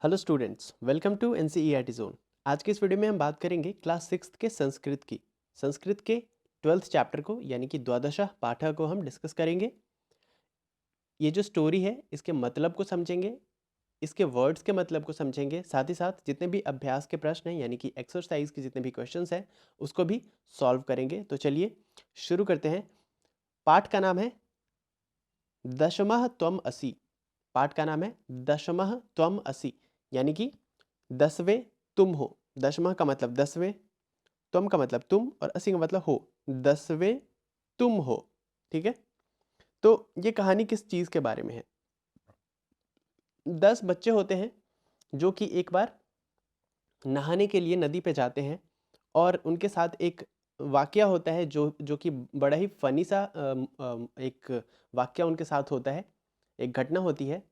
Hello students, welcome to NCERT zone. आज के इस वीडियो में हम बात करेंगे क्लास 6 के संस्कृत की। संस्कृत के 12th चैप्टर को यानी कि द्वादशः पाठः को हम डिस्कस करेंगे। ये जो स्टोरी है इसके मतलब को समझेंगे, इसके वर्ड्स के मतलब को समझेंगे, साथ ही साथ जितने भी अभ्यास के प्रश्न हैं यानी कि एक्सरसाइज के जितने भी क्वेश्चंस हैं उसको भी सॉल्व करेंगे। तो चलिए शुरू करते हैं। पाठ का नाम है दशमः त्वम असि। पाठ का नाम है दशमः त्वम असि यानी कि 10वें तुम हो। दशमः का मतलब 10वें, त्वम का मतलब तुम और असि का मतलब हो। 10वें तुम हो। ठीक है, तो ये कहानी किस चीज के बारे में है? 10 बच्चे होते हैं जो कि एक बार नहाने के लिए नदी पे जाते हैं और उनके साथ एक वाकया होता है जो जो कि बड़ा ही फनी सा एक वाकया उनके साथ होता है। एक घटना होती है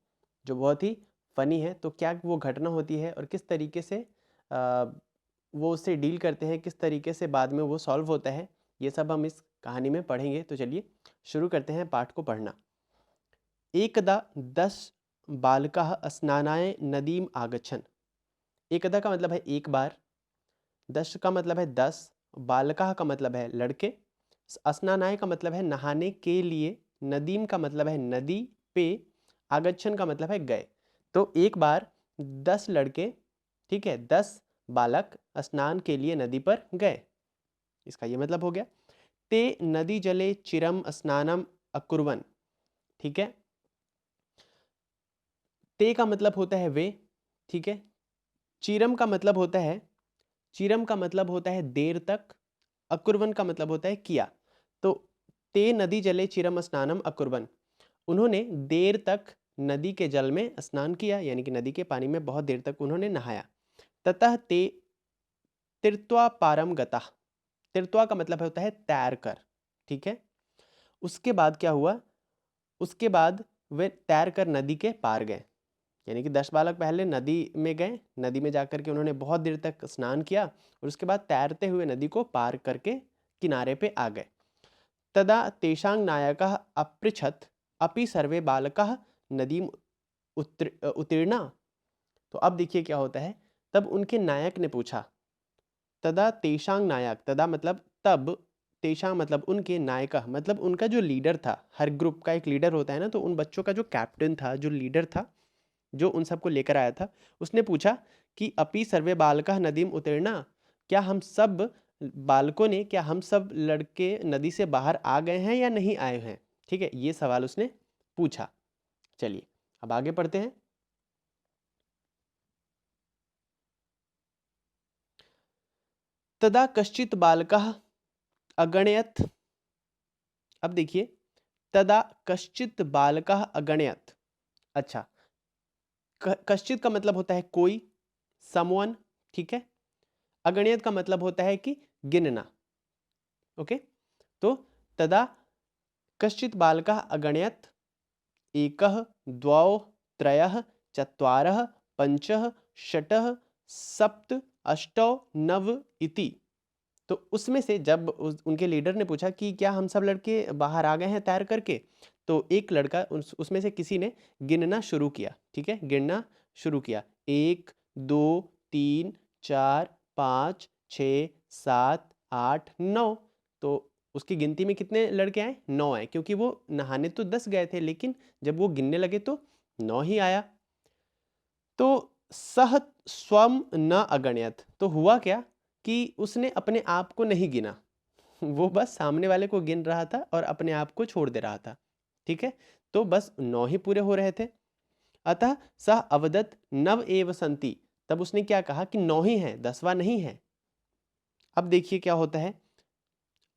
जो बहुत ही फनी है। तो क्या वो घटना होती है और किस तरीके से वो उससे डील करते हैं, किस तरीके से बाद में वो सॉल्व होता है, ये सब हम इस कहानी में पढ़ेंगे। तो चलिए शुरू करते हैं पाठ को पढ़ना। एकदा 10 बालकाः स्नानाय नदीम आगच्छन्। एकदा का मतलब है एक बार, 10 का मतलब है 10, बालकाः का मतलब है लड़के, स्नानाय का मतलब है नहाने के लिए, नदीम का मतलब है नदी पे, आगच्छन का मतलब है गए। तो एक बार 10 लड़के, ठीक है, 10 बालक स्नान के लिए नदी पर गए। इसका ये मतलब हो गया। ते नदी जले चिरम स्नानम अकुर्वन। ठीक है, ते का मतलब होता है वे, ठीक है। चिरम का मतलब होता है, चिरम का मतलब होता है देर तक, अकुर्वन का मतलब होता है किया। तो ते नदी जले चिरम स्नानम अकुर्वन, उन्होंने देर तक नदी के जल में स्नान किया यानी कि नदी के पानी में बहुत देर तक उन्होंने नहाया। ततः ते तीर्त्वा पारम गता। तीर्त्वा का मतलब होता है तैर कर, ठीक है। उसके बाद क्या हुआ? उसके बाद वे तैर कर नदी के पार गए। यानी कि 10 बालक पहले नदी में गए, नदी में जाकर के उन्होंने बहुत देर तक स्नान किया और उसके बाद तैरते हुए नदी को पार करके किनारे पे आ गए। तदा तेषां नायकः अपृच्छत् अपि सर्वे बालकाः नदीम उत्तीर्णा। तो अब देखिए क्या होता है। तब उनके नायक ने पूछा, तदा तेषां नायक, तदा मतलब तब, तेषां मतलब उनके, नायक मतलब उनका जो लीडर था। हर ग्रुप का एक लीडर होता है ना, तो उन बच्चों का जो कैप्टन था, जो लीडर था, जो उन सबको लेकर आया था, उसने पूछा कि अपि सर्वे बालकाः नदीम उत्तीर्णा, क्या हम सब बालकों ने, क्या हम सब लड़के नदी से बाहर आ गए हैं या नहीं आए हैं? ठीक है, ये सवाल उसने पूछा। चलिए अब आगे पढ़ते हैं। तदा कश्चित बालकः अगणयत्। अब देखिए, तदा कश्चित बालकः अगणयत्। अच्छा, कश्चित का मतलब होता है कोई, समवन, ठीक है। अगणित का मतलब होता है कि गिनना। ओके, तो तदा कश्चित बालकः अगणयत् एकः द्वौ त्रयः चत्वारः पञ्चः षट् सप्त अष्टौ नव इति। तो उसमें से जब उनके लीडर ने पूछा कि क्या हम सब लड़के बाहर आ गए हैं तैर करके, तो एक लड़का उसमें से किसी ने गिनना शुरू किया। ठीक है, गिनना शुरू किया। 1 2 3 4 5 6 7 8 9। तो उसकी गिनती में कितने लड़के आए? 9 आए, क्योंकि वो नहाने तो 10 गए थे लेकिन जब वो गिनने लगे तो 9 ही आया। तो सह स्वम न अगण्यत। तो हुआ क्या कि उसने अपने आप को नहीं गिना। वो बस सामने वाले को गिन रहा था और अपने आप को छोड़ दे रहा था। ठीक है, तो बस 9 ही पूरे हो रहे थे। अतः सह अवदत् नव एव सन्ति। तब उसने क्या कहा कि 9 ही हैं, 10वां नहीं है। अब देखिए क्या होता है।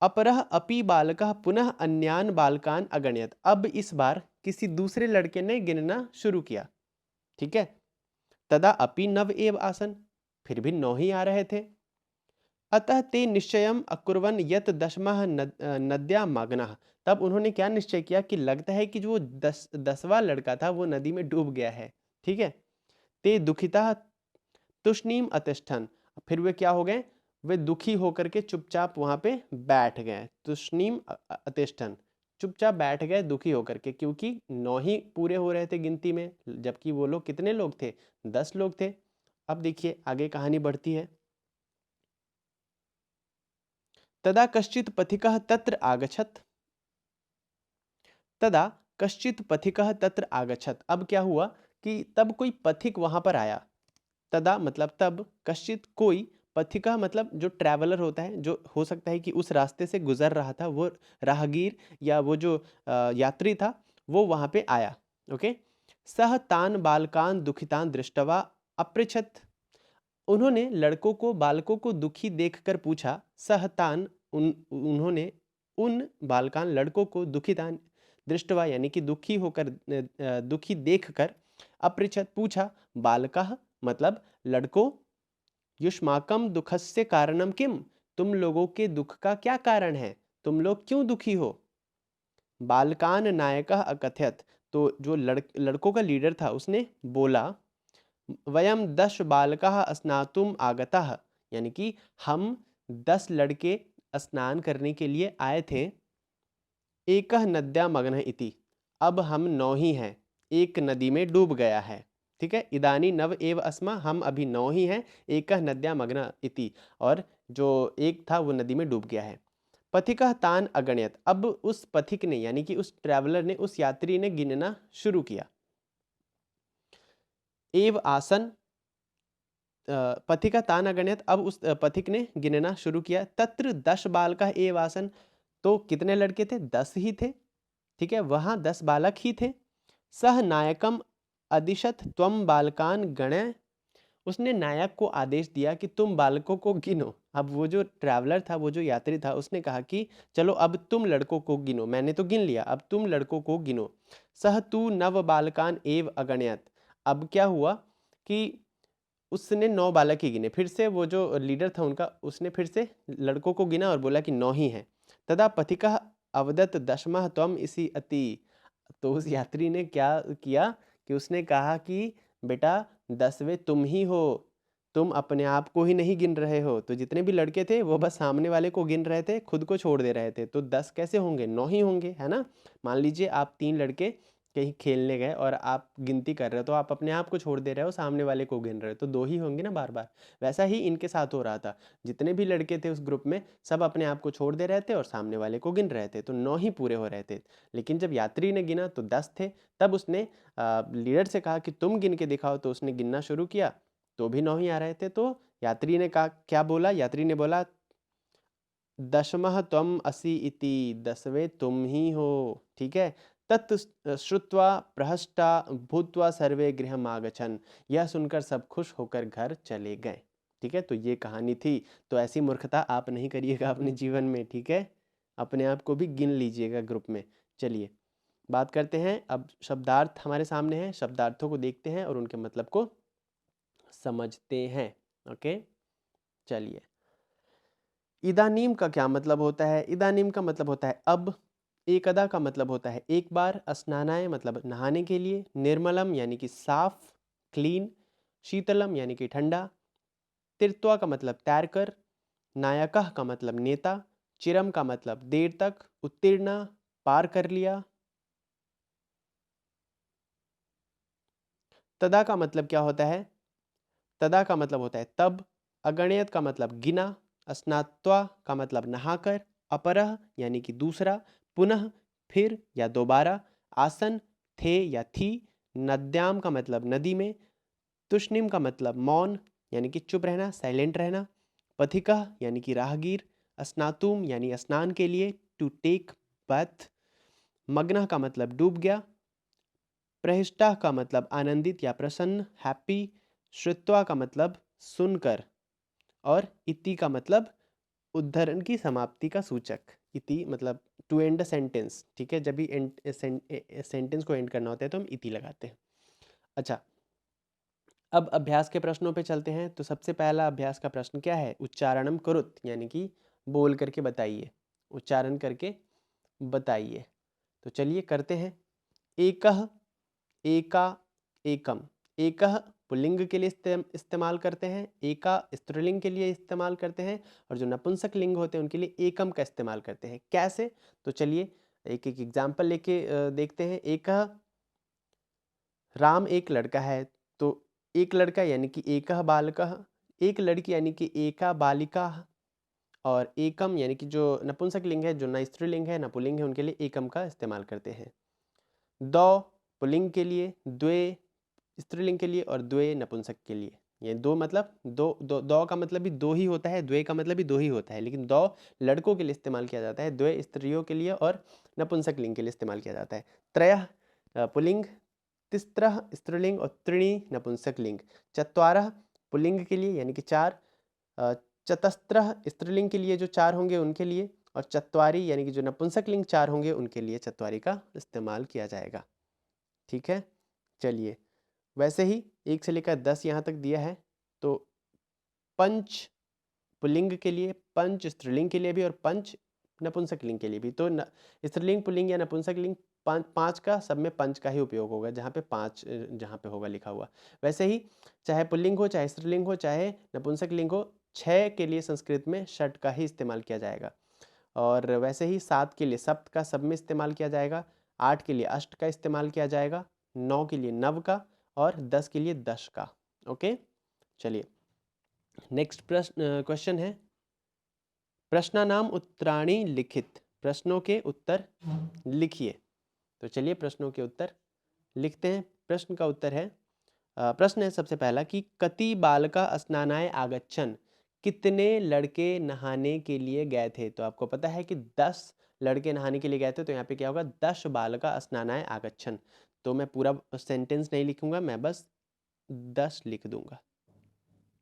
अपरः अपि बालकः पुनः अन्यान बालकान अगण्यत। अब इस बार किसी दूसरे लड़के ने गिनना शुरू किया। ठीक है, तदा अपि नव एव आसन। फिर भी 9 ही आ रहे थे। अतः ते निश्चयम् अकुर्वन् यत् दशमः नद्यां मग्नः। तब उन्होंने क्या निश्चय किया कि लगता है कि जो 10वां लड़का था वो नदी में डूब गया है। ठीक है, ते दुखितः तुष्णीम अतिष्ठन्। फिर वे क्या हो गए? वे दुखी होकर के चुपचाप वहां पे बैठ गए। तुष्णीम अतिष्ठन्, चुपचाप बैठ गए दुखी होकर के, क्योंकि 9 ही पूरे हो रहे थे गिनती में, जबकि वो लोग कितने लोग थे, 10 लोग थे। अब देखिए आगे कहानी बढ़ती है। तदा कश्चित पथिकः तत्र आगच्छत्, तदा कश्चित पथिकः तत्र आगच्छत्। अब क्या हुआ कि तब कोई पथिक वहां पर आया। तदा मतलब तब, कश्चित कोई, पथिका मतलब जो ट्रैवलर होता है, जो हो सकता है कि उस रास्ते से गुजर रहा था, वो राहगीर या वो जो यात्री था, वो वहां पे आया। ओके। सह तान बालकान दुखितान दृष्टवा अपृछत। उन्होंने लड़कों को, बालकों को दुखी देखकर पूछा। सह तान, उन्होंने उन बालकान लड़कों को दुखितान दृष्टवा यानी कि दुखी होकर, दुखी देखकर, अपृछत पूछा, बालकाः मतलब लड़कों, युष्माकम दुखस्य कारणम किम, तुम लोगों के दुख का क्या कारण है, तुम लोग क्यों दुखी हो। बालकान नायकः अकथयत, तो जो लड़कों का लीडर था उसने बोला, वयम 10 बालकाः स्नातुम आगताः, यानी कि हम 10 लड़के स्नान करने के लिए आए थे। एकः नद्या मग्नः इति, अब हम 9 ही हैं, एक नदी में डूब गया है। ठीक है, इदानी नव एव अस्मा, हम अभी 9 ही हैं, एकः नद्या मग्नः इति, और जो एक था वो नदी में डूब गया है। पथिकः तान अगणयत, अब उस पथिक ने यानी कि उस ट्रैवलर ने, उस यात्री ने गिनना शुरू किया। एव आसन, पथिका तान अगणयत, अब उस पथिक ने गिनना शुरू किया। तत्र 10 बालका एव आसन, तो कितने लड़के थे, 10 ही थे। ठीक है, वहां 10 बालक ही थे। सह नायकम अदिशत त्वम बालकान गणय, उसने नायक को आदेश दिया कि तुम बालकों को गिनो। अब वो जो ट्रैवलर था, वो जो यात्री था, उसने कहा कि चलो अब तुम लड़कों को गिनो, मैंने तो गिन लिया, अब तुम लड़कों को गिनो। सह तू नव बालकान एव अगणयत, अब क्या हुआ कि उसने 9 बालक ही गिने। फिर से वो जो लीडर था उनका, उसने फिर से लड़कों को गिना और बोला कि 9 ही हैं। तदा पथिका अवदत दशमः त्वम इसी अति, तो उस यात्री ने क्या किया कि उसने कहा कि बेटा 10वें तुम ही हो, तुम अपने आप को ही नहीं गिन रहे हो। तो जितने भी लड़के थे वो बस सामने वाले को गिन रहे थे, खुद को छोड़ दे रहे थे। तो 10 कैसे होंगे, 9 ही होंगे, है ना। मान लीजिए आप 3 लड़के कहीं खेलने गए और आप गिनती कर रहे हो, तो आप अपने आप को छोड़ दे रहे हो, सामने वाले को गिन रहे हो, तो 2 ही होंगे ना बार बार। वैसा ही इनके साथ हो रहा था, जितने भी लड़के थे उस ग्रुप में, सब अपने आप को छोड़ दे रहे थे और सामने वाले को गिन रहे थे, तो 9 ही पूरे हो रहे थे। लेकिन जब यात्री ने गिना तो 10 थे। तब उसने लीडर से कहा कि तुम गिन के दिखाओ, तो उसने गिनना शुरू किया, तो भी 9 ही आ रहे थे। तो यात्री ने कहा, क्या बोला, यात्री ने बोला, दशमः त्वम असि इति, 10वें तुम ही हो। ठीक है। तत् श्रुत्वा प्रहष्टा भूत्वा सर्वे गृहम् आगच्छन्, यह सुनकर सब खुश होकर घर चले गए। ठीक है, तो ये कहानी थी। तो ऐसी मूर्खता आप नहीं करिएगा अपने जीवन में। ठीक है, अपने आप को भी गिन लीजिएगा ग्रुप में। चलिए बात करते हैं, अब शब्दार्थ हमारे सामने हैं, शब्दार्थों को देखते हैं और उनके मतलब को समझते हैं। ओके, चलिए। इदानीम का क्या मतलब होता है, इदानीम का मतलब होता है अब। एकदा का मतलब होता है एक बार। स्नानाय मतलब नहाने के लिए। निर्मलम यानी कि साफ, क्लीन। शीतलम यानी कि ठंडा। तीर्त्वा का मतलब तैरकर। नायकः का मतलब नेता। चिरम का मतलब देर तक। उत्तीर्ण पार कर लिया। तदा का मतलब क्या होता है, तदा का मतलब होता है तब। अगणयत का मतलब गिना। स्नात्वा का मतलब नहाकर। अपरह यानी कि दूसरा। पुनः फिर या दोबारा। आसन थे या थी। नद्याम का मतलब नदी में। तुष्णिम का मतलब मौन यानी कि चुप रहना, साइलेंट रहना। पथिका यानी कि राहगीर। स्नातुम यानी स्नान के लिए, टू टेक बाथ। मग्न का मतलब डूब गया। प्रहिष्टा का मतलब आनंदित या प्रसन्न, हैप्पी। श्रुत्वा का मतलब सुनकर। और इति का मतलब उद्धरण की समाप्ति का सूचक। इति मतलब टू एंड अ सेंटेंस। ठीक है, जब भी सेंटेंस को एंड करना होता है तो हम इति लगाते हैं। अच्छा, अब अभ्यास के प्रश्नों पे चलते हैं। तो सबसे पहला अभ्यास का प्रश्न क्या है, उच्चारणम कुरुत, यानी कि बोल करके बताइए, उच्चारण करके बताइए। तो चलिए करते हैं। एकह, एका, एकम। एकह पुल्लिंग के लिए इस्तेमाल करते हैं, एका स्त्रीलिंग के लिए इस्तेमाल करते हैं, और जो नपुंसक लिंग होते हैं उनके लिए एकम का इस्तेमाल करते हैं। कैसे, तो चलिए एक एक एग्जाम्पल लेके देखते हैं। एक राम एक लड़का है, तो एक लड़का यानी कि एकः बालकः, एक लड़की यानी कि एका बालिका, और एकम यानी कि जो नपुंसक लिंग है, जो न स्त्रीलिंग है न पुल्लिंग है, उनके लिए एकम का इस्तेमाल करते हैं। दो पुल्लिंग के लिए, द्वे स्त्रीलिंग के लिए और द्वे नपुंसक के लिए। ये दो मतलब दो का मतलब भी दो ही होता है, द्वे का मतलब भी दो ही होता है, लेकिन दो लड़कों के लिए इस्तेमाल किया जाता है, द्वे स्त्रियों के लिए और नपुंसक लिंग के लिए इस्तेमाल किया जाता है। त्रयः पुल्लिंग, तिस्रः स्त्रीलिंग और त्रीणि नपुंसक लिंग। चत्वारः पुल्लिंग के लिए यानी कि चार, चतस्रः स्त्रीलिंग के लिए जो चार होंगे उनके लिए, और चत्वारी यानी कि जो नपुंसक लिंग चार होंगे उनके लिए चत्वारी का इस्तेमाल किया जाएगा। ठीक है, चलिए वैसे ही 1 से लेकर 10 यहाँ तक दिया है, तो पंच पुल्लिंग के लिए, पंच स्त्रीलिंग के लिए भी और पंच नपुंसक लिंग के लिए भी। तो स्त्रीलिंग पुल्लिंग या नपुंसक लिंग पाँच का सब में पंच का ही उपयोग होगा, जहाँ पे पाँच जहाँ पे होगा लिखा हुआ। वैसे ही चाहे पुल्लिंग हो, चाहे स्त्रीलिंग हो, चाहे नपुंसक लिंग हो, 6 के लिए संस्कृत में षट का ही इस्तेमाल किया जाएगा। और वैसे ही 7 के लिए सप्त का सब में इस्तेमाल किया जाएगा, 8 के लिए अष्ट का इस्तेमाल किया जाएगा, 9 के लिए नव का और 10 के लिए दश का। ओके, चलिए नेक्स्ट प्रश्न क्वेश्चन है, प्रश्नानाम उत्तराणि लिखित, प्रश्नों के उत्तर लिखिए। तो चलिए प्रश्नों के उत्तर लिखते हैं। प्रश्न का उत्तर है, प्रश्न है सबसे पहला कि कति बालका स्नानाय आगच्छन्, कितने लड़के नहाने के लिए गए थे। तो आपको पता है कि 10 लड़के नहाने के लिए गए थे, तो यहाँ पे क्या होगा, 10 बालका स्नानाय आगच्छन्। तो मैं पूरा सेंटेंस नहीं लिखूंगा, मैं बस 10 लिख दूंगा,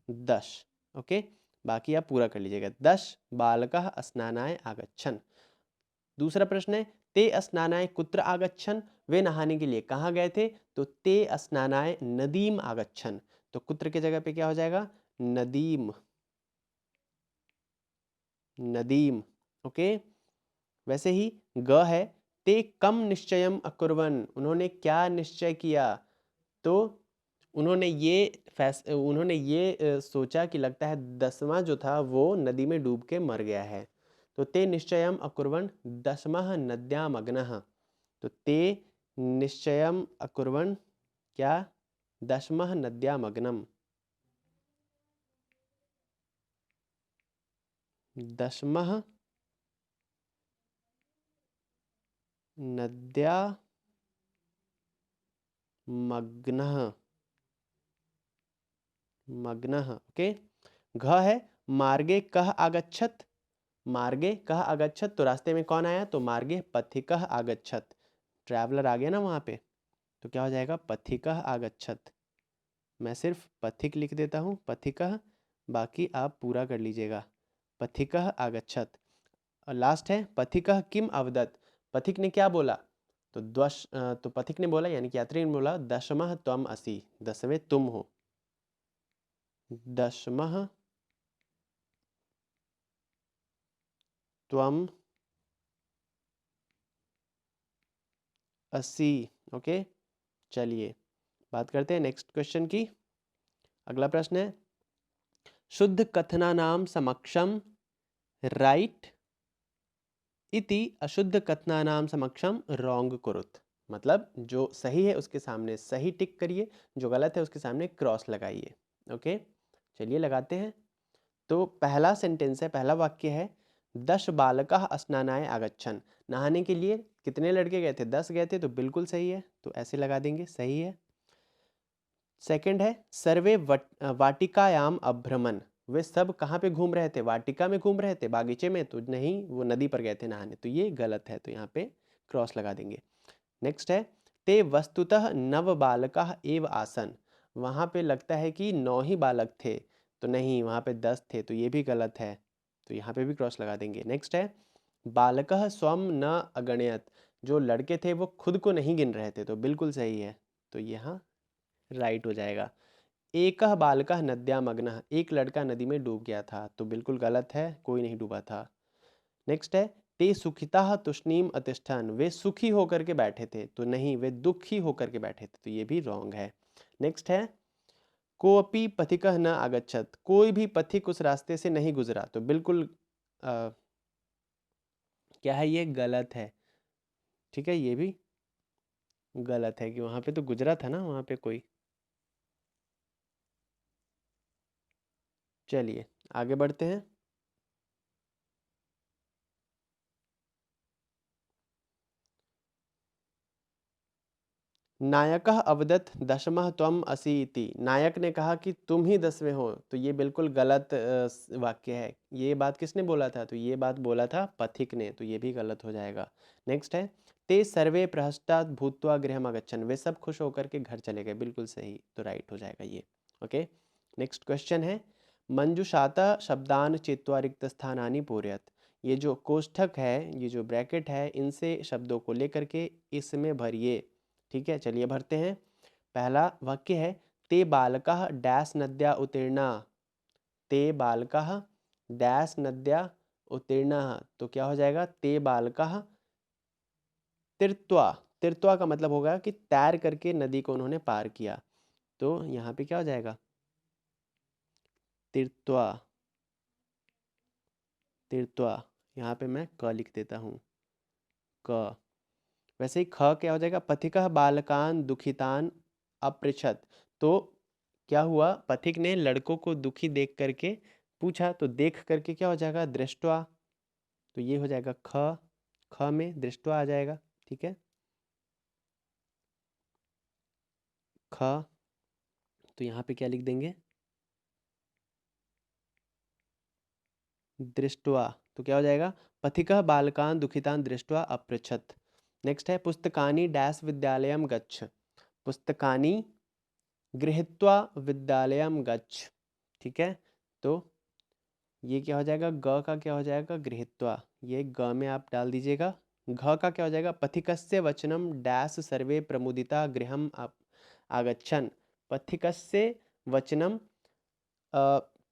10। ओके, बाकी आप पूरा कर लीजिएगा, 10 बालका स्नानाय आगच्छन्। दूसरा प्रश्न है, ते स्नानाय कुत्र आगच्छन्, वे नहाने के लिए कहाँ गए थे। तो ते स्नानाय नदीम आगच्छन्, तो कुत्र की जगह पे क्या हो जाएगा, नदीम, नदीम। ओके, वैसे ही ग है, ते कम निश्चयम अकुर्वन्, उन्होंने क्या निश्चय किया। तो उन्होंने ये सोचा कि लगता है 10वां जो था वो नदी में डूब के मर गया है। तो ते निश्चयम अकुर्वन् 10मः नद्याम् अग्नः, तो ते निश्चयम अकुर्वन् क्या, 10मः नद्याम् अग्नम्, 10मः नद्या मग्नः, मग्नः। ओके, घ है, मार्गे कः आगच्छत्, मार्गे कः आगच्छत्, तो रास्ते में कौन आया, तो मार्गे पथिकः आगच्छत्, ट्रैवलर आ गया ना वहाँ पे, तो क्या हो जाएगा, पथिकः आगच्छत्। मैं सिर्फ पथिक लिख देता हूँ, पथिकः, बाकी आप पूरा कर लीजिएगा, पथिकः आगच्छत्। और लास्ट है, पथिकः किम अवदत्, पथिक ने क्या बोला। तो तो पथिक ने बोला यानी कि यात्री ने बोला, 10मः त्वम् असि, 10वें तुम हो, 10मः त्वम् असि। ओके, चलिए बात करते हैं नेक्स्ट क्वेश्चन की। अगला प्रश्न है, शुद्ध कथनानाम समक्षम राइट इति अशुद्ध कथनानाम समक्षम रॉन्ग कुरुत, मतलब जो सही है उसके सामने सही टिक करिए, जो गलत है उसके सामने क्रॉस लगाइए। ओके, चलिए लगाते हैं। तो पहला सेंटेंस है, पहला वाक्य है, 10 बालकाः स्नानाय आगच्छन्, नहाने के लिए कितने लड़के गए थे, 10 गए थे, तो बिल्कुल सही है, तो ऐसे लगा देंगे, सही है। सेकंड है, सर्वे वाटिकायाम अभ्रमन्, वे सब कहाँ पे घूम रहे थे, वाटिका में घूम रहे थे, बागीचे में, तो नहीं, वो नदी पर गए थे नहाने, तो ये गलत है, तो यहाँ पे क्रॉस लगा देंगे। नेक्स्ट है, ते वस्तुतः नव बालकाः एव आसन्, वहाँ पे लगता है कि 9 ही बालक थे, तो नहीं, वहाँ पे 10 थे, तो ये भी गलत है, तो यहाँ पे भी क्रॉस लगा देंगे। नेक्स्ट है, बालकः स्वं न अगणयत्, जो लड़के थे वो खुद को नहीं गिन रहे थे, तो बिल्कुल सही है, तो यहाँ राइट हो जाएगा। एकः बालकः नद्याम् अग्नः, एक लड़का नदी में डूब गया था, तो बिल्कुल गलत है, कोई नहीं डूबा था। नेक्स्ट है, ते सुखिताः तुष्णीम अतिष्ठन्, वे सुखी होकर के बैठे थे, तो नहीं, वे दुखी होकर के बैठे थे, तो ये भी रॉन्ग है। नेक्स्ट है, कोऽपि पथिकः न आगच्छत्, कोई भी पथिक उस रास्ते से नहीं गुजरा, तो बिल्कुल क्या है, ये गलत है। ठीक है, ये भी गलत है कि वहां पे तो गुजरा था ना वहां पे कोई। चलिए आगे बढ़ते हैं। नायकः अवदत् दशमः त्वम् असि इति। नायक ने कहा कि तुम ही 10वें हो, तो ये बिल्कुल गलत वाक्य है। ये बात किसने बोला था? तो ये बात बोला था पथिक ने, तो ये भी गलत हो जाएगा। नेक्स्ट है ते सर्वे प्रहष्टात् भूत्वा गृहम् अगच्छन्। वे सब खुश होकर के घर चले गए, बिल्कुल सही, तो राइट हो जाएगा ये। ओके, नेक्स्ट क्वेश्चन है मंजुषाता शब्दान चित्वा रिक्त स्थानानि पूरयत। ये जो कोष्ठक है, ये जो ब्रैकेट है, इनसे शब्दों को लेकर के इसमें भरिए। ठीक है, चलिए भरते हैं। पहला वाक्य है ते बालकः डैश नद्या उत्तीर्णा। ते बालकः डैश नद्या उत्तीर्णा, तो क्या हो जाएगा? ते बालकः तीर्त्वा। तीर्त्वा का मतलब होगा कि तैर करके नदी को उन्होंने पार किया, तो यहाँ पे क्या हो जाएगा? तीर्त्वा। तीर्त्वा, यहाँ पे मैं क लिख देता हूँ, क। वैसे ही ख क्या हो जाएगा? पथिकः बालकान दुखितान अपृछत। तो क्या हुआ? पथिक ने लड़कों को दुखी देख करके पूछा, तो देख करके क्या हो जाएगा? दृष्टवा। तो ये हो जाएगा ख, ख में दृष्टवा आ जाएगा। ठीक है, ख। तो यहाँ पे क्या लिख देंगे? दृष्टवा। तो क्या हो जाएगा? पथिकः बालकान दुखितान दृष्टवा अपृछत। नेक्स्ट है पुस्तकानि डैश विद्यालयम गच्छ। पुस्तकानि गृहीत्वा विद्यालयम गच्छ। ठीक है, तो ये क्या हो जाएगा? ग का क्या हो जाएगा? गृहीत्वा। ये ग में आप डाल दीजिएगा। घ का क्या हो जाएगा? पथिकस्य वचनम डैश सर्वे प्रमुदिता गृहम आगच्छन्। पथिकस्य वचनम,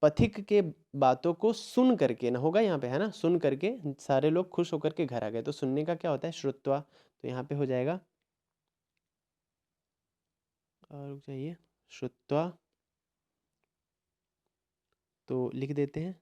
पथिक के बातों को सुन करके ना होगा यहाँ पे, है ना, सुन करके सारे लोग खुश होकर के घर आ गए। तो सुनने का क्या होता है? श्रुत्वा। तो यहाँ पे हो जाएगा, और रुक जाइए, श्रुत्वा। तो लिख देते हैं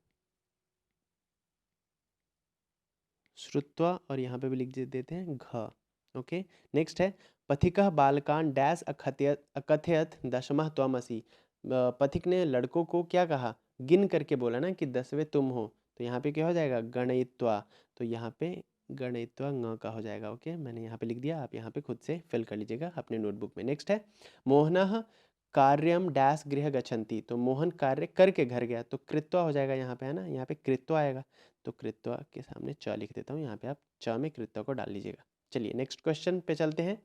श्रुत्वा, और यहाँ पे भी लिख देते हैं घ। ओके, नेक्स्ट है पथिकः बालकान डैश अकथयत अकथयत दशमः त्वमसि। पथिक ने लड़कों को क्या कहा? गिन करके बोला ना कि 10वें तुम हो। तो यहाँ पे क्या हो जाएगा? गणयित्वा। तो यहाँ पे गणयित्वा ङ का हो जाएगा। ओके, मैंने यहाँ पे लिख दिया, आप यहाँ पे खुद से फिल कर लीजिएगा अपने नोटबुक में। नेक्स्ट है मोहनः कार्यम डैश गृह गच्छन्ति। तो मोहन कार्य करके घर गया, तो कृत्वा हो जाएगा यहाँ पे, है ना, यहाँ पे कृत्वा आएगा। तो कृत्वा के सामने च लिख देता हूँ, यहाँ पे आप च में कृत्वा को डाल लीजिएगा। चलिए नेक्स्ट क्वेश्चन पे चलते हैं।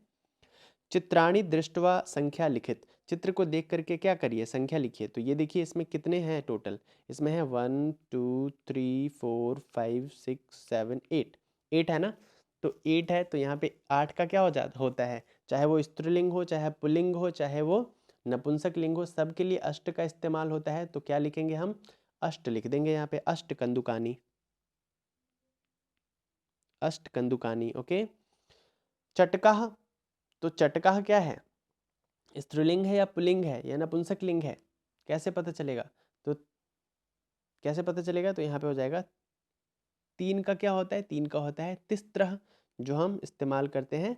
चित्राणि दृष्टवा संख्या लिखित। चित्र को देख करके क्या करिए? संख्या लिखिए। तो ये देखिए इसमें कितने हैं टोटल? इसमें है 1 2 3 4 5 6 7 8। 8 है ना? तो 8 है, तो यहाँ पे 8 का क्या होता है? चाहे वो स्त्रीलिंग हो, चाहे पुल्लिंग हो, चाहे वो नपुंसक लिंग हो, सबके लिए अष्ट का इस्तेमाल होता है। तो क्या लिखेंगे हम? अष्ट लिख देंगे यहाँ पे, अष्ट कंदुकानी। अष्ट कंदुकानी। ओके, चटकाह। तो चटकाह क्या है? स्त्रीलिंग है या पुल्लिंग है या नपुंसक लिंग है? कैसे पता चलेगा? तो कैसे पता चलेगा? तो यहाँ पे हो जाएगा, 3 का क्या होता है? 3 का होता है तिस्त्रः, जो हम इस्तेमाल करते हैं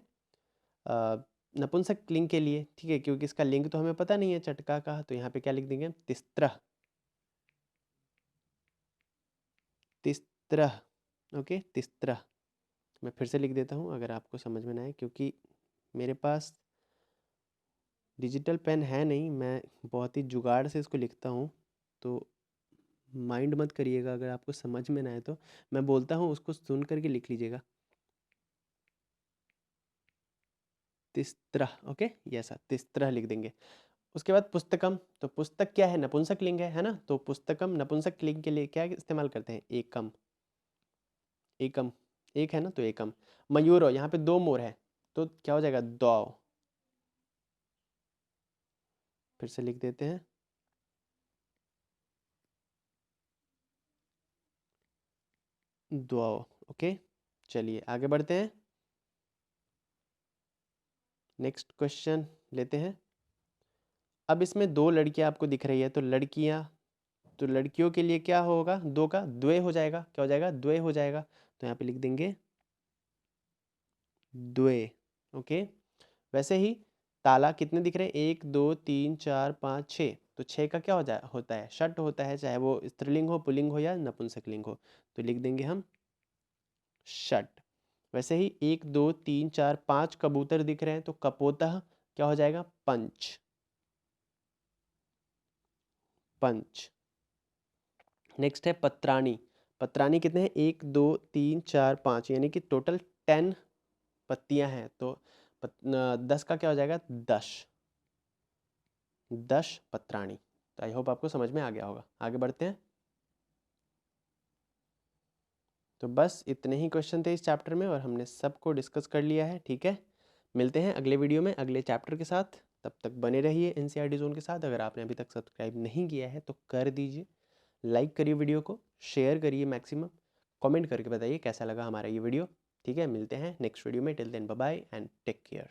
नपुंसक लिंग के लिए। ठीक है, क्योंकि इसका लिंग तो हमें पता नहीं है चटका का। तो यहाँ पे क्या लिख देंगे? तिस्त्रः। तिस्त्रः। ओके, तिस्त्रः। मैं फिर से लिख देता हूँ अगर आपको समझ में ना आए, क्योंकि मेरे पास डिजिटल पेन है नहीं, मैं बहुत ही जुगाड़ से इसको लिखता हूँ। तो माइंड मत करिएगा अगर आपको समझ में ना आए तो। मैं बोलता हूँ उसको सुन करके लिख लीजिएगा। तिस्त्रः। ओके, ये ऐसा तिस्त्रः लिख देंगे। उसके बाद पुस्तकम। तो पुस्तक क्या है? नपुंसक लिंग है ना? तो पुस्तकम नपुंसक लिंग के लिए क्या इस्तेमाल करते हैं? एकम। एकम, एक है ना, तो एकम। मयूरो, यहाँ पे 2 मोर है, तो क्या हो जाएगा? दौ। फिर से लिख देते हैं, द्वौ। ओके, चलिए आगे बढ़ते हैं। नेक्स्ट क्वेश्चन लेते हैं। अब इसमें 2 लड़कियां आपको दिख रही है, तो लड़कियां, तो लड़कियों के लिए क्या होगा? 2 का द्वे हो जाएगा। क्या हो जाएगा? द्वे हो जाएगा। तो यहाँ पे लिख देंगे द्वे। ओके, वैसे ही ताला कितने दिख रहे हैं, 1 2 3 4 5 6, तो 6 का क्या होता है, षट होता है, चाहे वो स्त्रीलिंग हो, पुल्लिंग हो या नपुंसकलिंग हो, तो लिख देंगे हम षट। वैसे ही 1 2 3 4 5 कबूतर दिख रहे हैं, तो कपोतः क्या हो जाएगा, पंच, पंच। नेक्स्ट है पत्राणी। पत्राणी कितने हैं, 1 2 3 4 5, यानी कि टोटल 10 पत्तियां हैं, तो 10 का क्या हो जाएगा, 10, 10 पत्राणी। तो आई होप आपको समझ में आ गया होगा। आगे बढ़ते हैं। तो बस इतने ही क्वेश्चन थे इस चैप्टर में और हमने सबको डिस्कस कर लिया है। ठीक है, मिलते हैं अगले वीडियो में अगले चैप्टर के साथ। तब तक बने रहिए एनसीईआरटी जोन के साथ। अगर आपने अभी तक सब्सक्राइब नहीं किया है तो कर दीजिए, लाइक करिए वीडियो को, शेयर करिए मैक्सिमम, कमेंट करके बताइए कैसा लगा हमारा ये वीडियो। ठीक है, मिलते हैं नेक्स्ट वीडियो में। Till then bye bye and take care.